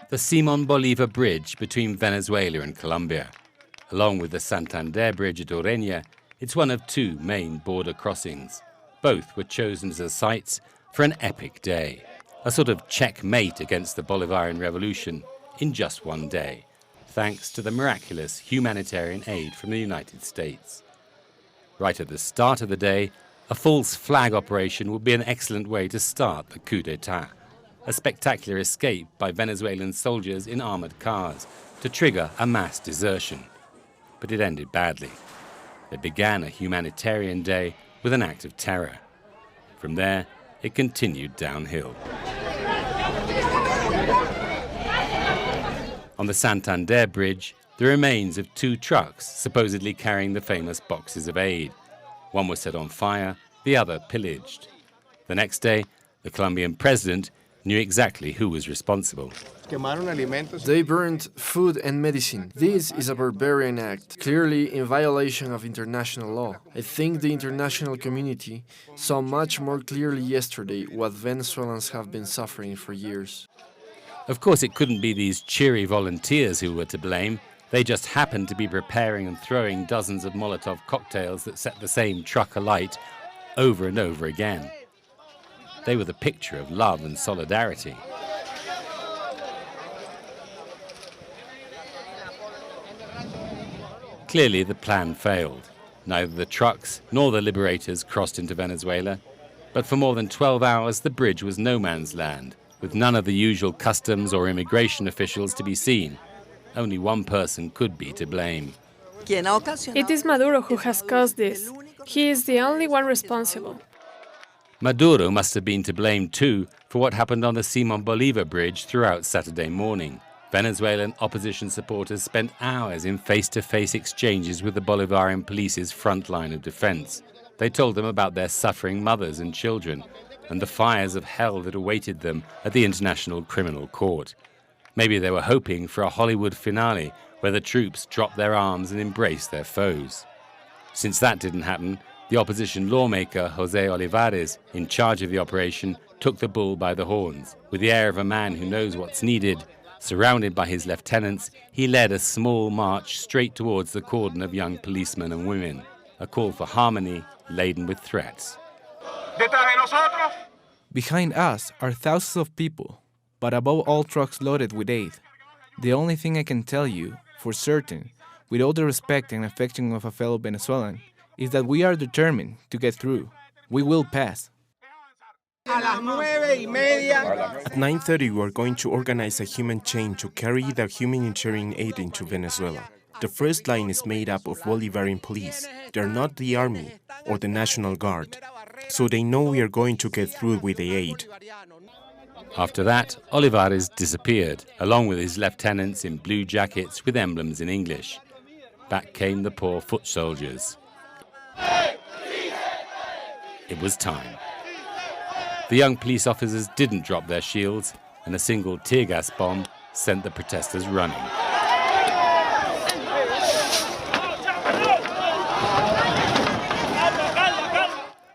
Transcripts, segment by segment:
the Simón Bolívar Bridge between Venezuela and Colombia. Along with the Santander Bridge at Ureña, it's one of two main border crossings. Both were chosen as sites for an epic day, a sort of checkmate against the Bolivarian Revolution in just one day, thanks to the miraculous humanitarian aid from the United States. Right at the start of the day, a false flag operation would be an excellent way to start the coup d'etat, a spectacular escape by Venezuelan soldiers in armored cars to trigger a mass desertion. But it ended badly. It began a humanitarian day with an act of terror. From there, it continued downhill. On the Santander Bridge, the remains of two trucks supposedly carrying the famous boxes of aid. One was set on fire, the other pillaged. The next day, the Colombian president knew exactly who was responsible. They burned food and medicine. This is a barbarian act, clearly in violation of international law. I think the international community saw much more clearly yesterday what Venezuelans have been suffering for years. Of course, it couldn't be these cheery volunteers who were to blame. They just happened to be preparing and throwing dozens of Molotov cocktails that set the same truck alight over and over again. They were the picture of love and solidarity. Clearly, the plan failed. Neither the trucks nor the liberators crossed into Venezuela, but for more than 12 hours the bridge was no man's land, with none of the usual customs or immigration officials to be seen. Only one person could be to blame. It is Maduro who has caused this. He is the only one responsible. Maduro must have been to blame too for what happened on the Simón Bolívar Bridge throughout Saturday morning. Venezuelan opposition supporters spent hours in face-to-face exchanges with the Bolivarian police's front line of defense. They told them about their suffering mothers and children and the fires of hell that awaited them at the International Criminal Court. Maybe they were hoping for a Hollywood finale where the troops dropped their arms and embraced their foes. Since that didn't happen, the opposition lawmaker José Olivares, in charge of the operation, took the bull by the horns. With the air of a man who knows what's needed, surrounded by his lieutenants, he led a small march straight towards the cordon of young policemen and women, a call for harmony laden with threats. Behind us are thousands of people, but above all trucks loaded with aid. The only thing I can tell you, for certain, with all the respect and affection of a fellow Venezuelan, is that we are determined to get through. We will pass. At 9:30, we are going to organize a human chain to carry the humanitarian aid into Venezuela. The first line is made up of Bolivarian police. They're not the army or the National Guard, so they know we are going to get through with the aid. After that, Olivares disappeared, along with his lieutenants in blue jackets with emblems in English. Back came the poor foot soldiers. It was time. The young police officers didn't drop their shields, and a single tear gas bomb sent the protesters running.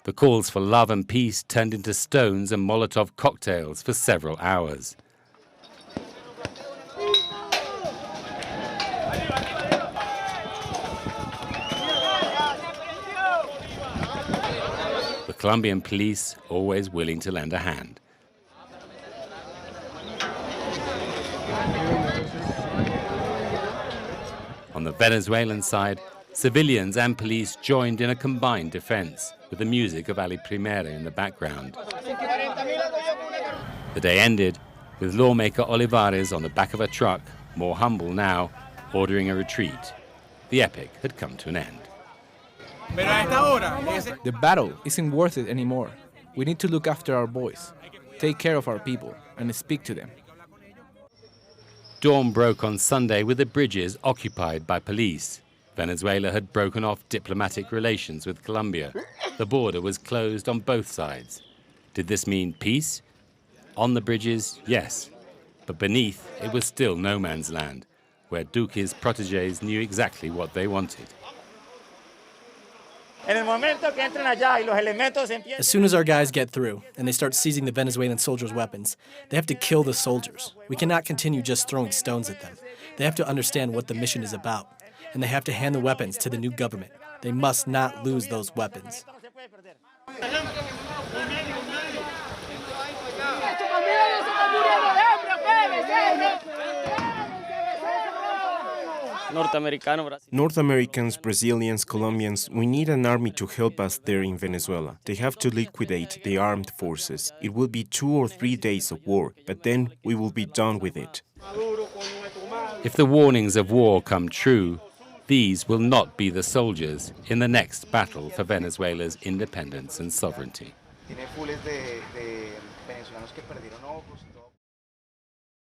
The calls for love and peace turned into stones and Molotov cocktails for several hours. The Colombian police always willing to lend a hand. On the Venezuelan side, civilians and police joined in a combined defense, with the music of Ali Primera in the background. The day ended with lawmaker Olivares on the back of a truck, more humble now, ordering a retreat. The epic had come to an end. The battle isn't worth it anymore. We need to look after our boys, take care of our people, and speak to them. Dawn broke on Sunday with the bridges occupied by police. Venezuela had broken off diplomatic relations with Colombia. The border was closed on both sides. Did this mean peace? On the bridges, yes. But beneath, it was still no man's land, where Duque's protégés knew exactly what they wanted. As soon as our guys get through and they start seizing the Venezuelan soldiers' weapons, they have to kill the soldiers. We cannot continue just throwing stones at them. They have to understand what the mission is about, and they have to hand the weapons to the new government. They must not lose those weapons. North Americans, Brazilians, Colombians, we need an army to help us there in Venezuela. They have to liquidate the armed forces. It will be 2 or 3 days of war, but then we will be done with it. If the warnings of war come true, these will not be the soldiers in the next battle for Venezuela's independence and sovereignty.